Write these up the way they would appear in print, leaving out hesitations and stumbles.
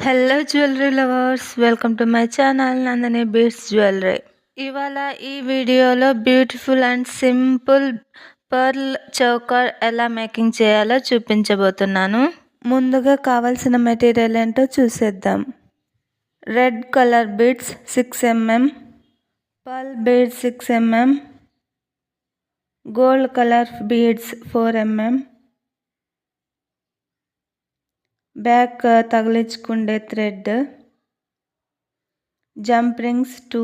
Hello jewellery lovers, welcome to my channel Nandini beats jewellery. ఇవాళ ఈ వీడియోలో beautiful and simple pearl choker ఎలా making చేయాలో చూపించబోతున్నాను. ముందుగా కావాల్సిన మెటీరియల్ ఏంటో చూసేద్దాం. Red colour beads 6 mm, pearl beads 6 mm, gold colour beads 4 mm, back తగిలించుకుండే thread, jump rings 2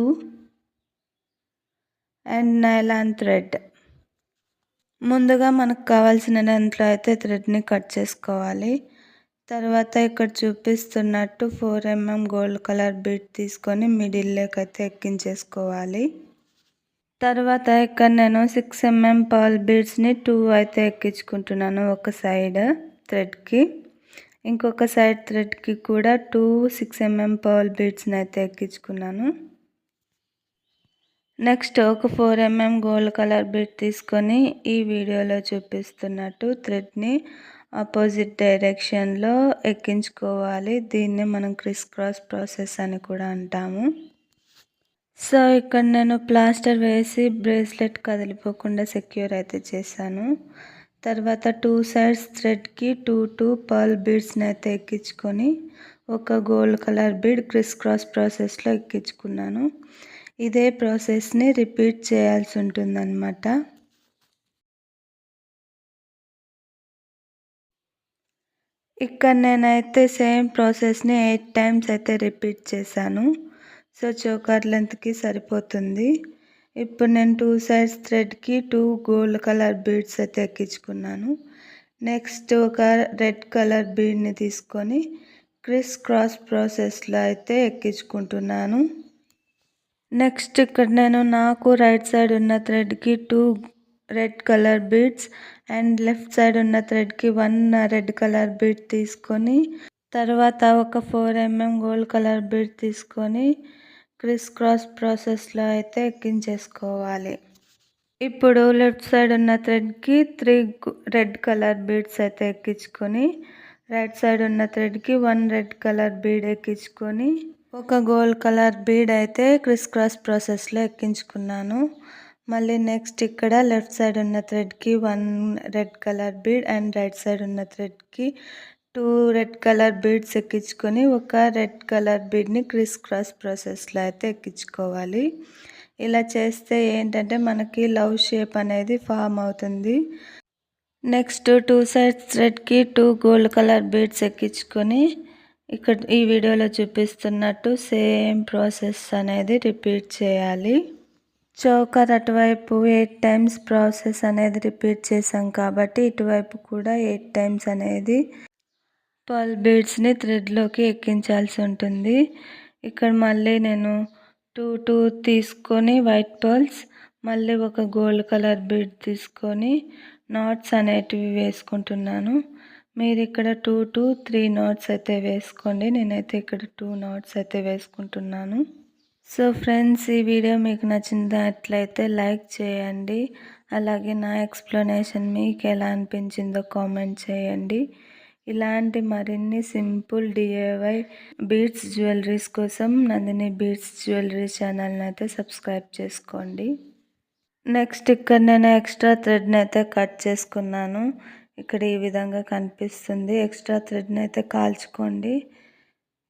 and nylon thread. ముందుగా మనకు కావాల్సిన దాంట్లో అయితే థ్రెడ్ని కట్ చేసుకోవాలి. తర్వాత ఇక్కడ చూపిస్తున్నట్టు 4 mm గోల్డ్ కలర్ బీడ్ తీసుకొని మిడిల్లోకి అయితే ఎక్కించేసుకోవాలి. తర్వాత ఇక్కడ నేను 6 mm పర్ల్ బీడ్స్ని 2 అయితే ఎక్కించుకుంటున్నాను ఒక సైడ్ థ్రెడ్కి. ఇంకొక సైడ్ థ్రెడ్కి కూడా 2 6 mm పర్ల్ బీడ్స్ని అయితే ఎక్కించుకున్నాను. నెక్స్ట్ ఒక 4 mm గోల్డ్ కలర్ బీడ్ తీసుకొని ఈ వీడియోలో చూపిస్తున్నట్టు థ్రెడ్ని ఆపోజిట్ డైరెక్షన్లో ఎక్కించుకోవాలి. దీన్ని మనం క్రిస్ క్రాస్ ప్రాసెస్ అని కూడా అంటాము. సో ఇక్కడ నేను ప్లాస్టర్ వేసి బ్రేస్లెట్ కదిలిపోకుండా సెక్యూర్ అయితే చేశాను. తర్వాత 2 సైడ్స్ థ్రెడ్కి 2 పర్ల్ బీడ్స్ని అయితే ఎక్కించుకొని ఒక gold colour bead criss cross ప్రాసెస్లో ఎక్కించుకున్నాను. ఇదే ప్రాసెస్ని రిపీట్ చేయాల్సి ఉంటుందన్నమాట. ఇక్కడ నేనైతే సేమ్ ప్రాసెస్ని 8 టైమ్స్ అయితే రిపీట్ చేశాను. సో చోకర్ లెంత్కి సరిపోతుంది. ఇప్పుడు నేను 2 సైడ్స్ థ్రెడ్కి 2 గోల్డ్ కలర్ బీడ్స్ అయితే ఎక్కించుకున్నాను. నెక్స్ట్ ఒక రెడ్ కలర్ బీడ్ని తీసుకొని క్రిస్ క్రాస్ ప్రాసెస్లో అయితే ఎక్కించుకుంటున్నాను. నెక్స్ట్ ఇక్కడ నేను నాకు రైట్ సైడ్ ఉన్న థ్రెడ్కి 2 red colour beads and left side ఉన్న థ్రెడ్కి 1 రెడ్ కలర్ బీడ్ తీసుకొని తర్వాత ఒక 4 mm గోల్డ్ కలర్ బీడ్ తీసుకొని క్రిస్ క్రాస్ ప్రాసెస్లో అయితే ఎక్కించేసుకోవాలి. ఇప్పుడు లెఫ్ట్ సైడ్ ఉన్న థ్రెడ్కి 3 రెడ్ కలర్ బీడ్స్ అయితే ఎక్కించుకొని రైట్ సైడ్ ఉన్న థ్రెడ్కి 1 రెడ్ కలర్ బీడ్ ఎక్కించుకొని ఒక గోల్డ్ కలర్ బీడ్ అయితే క్రిస్ క్రాస్ ప్రాసెస్లో ఎక్కించుకున్నాను. మళ్ళీ నెక్స్ట్ ఇక్కడ లెఫ్ట్ సైడ్ ఉన్న థ్రెడ్కి 1 red colour bead and right side ఉన్న థ్రెడ్కి 2 రెడ్ కలర్ బీడ్స్ ఎక్కించుకొని ఒక రెడ్ కలర్ బీడ్ని క్రిస్ క్రాస్ ప్రాసెస్లో అయితే ఎక్కించుకోవాలి. ఇలా చేస్తే ఏంటంటే మనకి లవ్ షేప్ అనేది ఫామ్ అవుతుంది. నెక్స్ట్ 2 సైడ్స్ థ్రెడ్కి 2 గోల్డ్ కలర్ బీడ్స్ ఎక్కించుకొని ఇక్కడ ఈ వీడియోలో చూపిస్తున్నట్టు సేమ్ ప్రాసెస్ అనేది రిపీట్ చేయాలి. చోకర్ అటువైపు 8 టైమ్స్ ప్రాసెస్ అనేది రిపీట్ చేసాం కాబట్టి ఇటువైపు కూడా 8 టైమ్స్ అనేది పర్ల్ బీడ్స్ని థ్రెడ్లోకి ఎక్కించాల్సి ఉంటుంది. ఇక్కడ మళ్ళీ నేను 2 తీసుకొని వైట్ పర్ల్స్ మళ్ళీ ఒక గోల్డ్ కలర్ బీడ్ తీసుకొని నాట్స్ అనేటివి వేసుకుంటున్నాను. మీరు ఇక్కడ 2 3 నాట్స్ అయితే వేసుకోండి. నేనైతే ఇక్కడ 2 నాట్స్ అయితే వేసుకుంటున్నాను. సో ఫ్రెండ్స్, ఈ వీడియో మీకు నచ్చినట్లయితే లైక్ చేయండి. అలాగే నా ఎక్స్ప్లెనేషన్ మీకు ఎలా అనిపించిందో కామెంట్ చేయండి. ఇలాంటి మరిన్ని సింపుల్ DIY బీడ్స్ జ్యువెలరీస్ కోసం నందిని బీడ్స్ జ్యువెలరీ ఛానల్ని అయితే సబ్స్క్రైబ్ చేసుకోండి. నెక్స్ట్ ఇక్కడ నేను ఎక్స్ట్రా థ్రెడ్ని అయితే కట్ చేసుకున్నాను. ఇక్కడ ఈ విధంగా కనిపిస్తుంది. ఎక్స్ట్రా థ్రెడ్ని అయితే కాల్చుకోండి.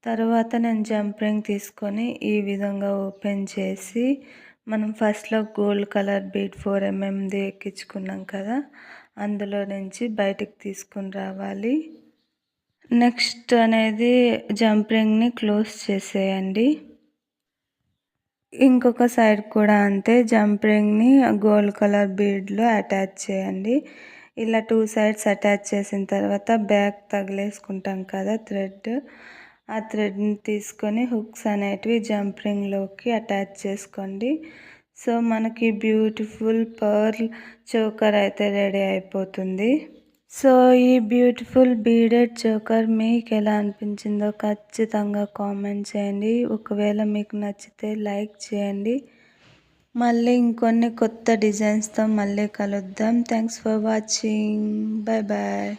తర్వాత నేను జంప్ రింగ్ తీసుకొని ఈ విధంగా ఓపెన్ చేసి మనం ఫస్ట్లో గోల్డ్ కలర్ బీడ్ 4 mmది ఎక్కించుకున్నాం కదా, అందులో నుంచి బయటికి తీసుకుని రావాలి. నెక్స్ట్ అనేది జంప్ రింగ్ని క్లోజ్ చేసేయండి. ఇంకొక సైడ్ కూడా అంతే, జంప్ రింగ్ని గోల్డ్ కలర్ బీడ్లో అటాచ్ చేయండి. ఇలా 2 సైడ్స్ అటాచ్ చేసిన తర్వాత బ్యాక్ తగిలేసుకుంటాం కదా థ్రెడ్, ఆ థ్రెడ్ని తీసుకొని హుక్స్ అనేటివి జంప్ రింగ్లోకి అటాచ్ చేసుకోండి. సో మనకి బ్యూటిఫుల్ పర్ల్ చోకర్ అయితే రెడీ అయిపోతుంది. సో ఈ బ్యూటిఫుల్ బీడెడ్ చోకర్ మీకు ఎలా అనిపించిందో ఖచ్చితంగా కామెంట్ చేయండి. ఒకవేళ మీకు నచ్చితే లైక్ చేయండి. మళ్ళీ ఇంకొన్ని కొత్త డిజైన్స్తో మళ్ళీ కలుద్దాం. Thanks for watching. Bye bye.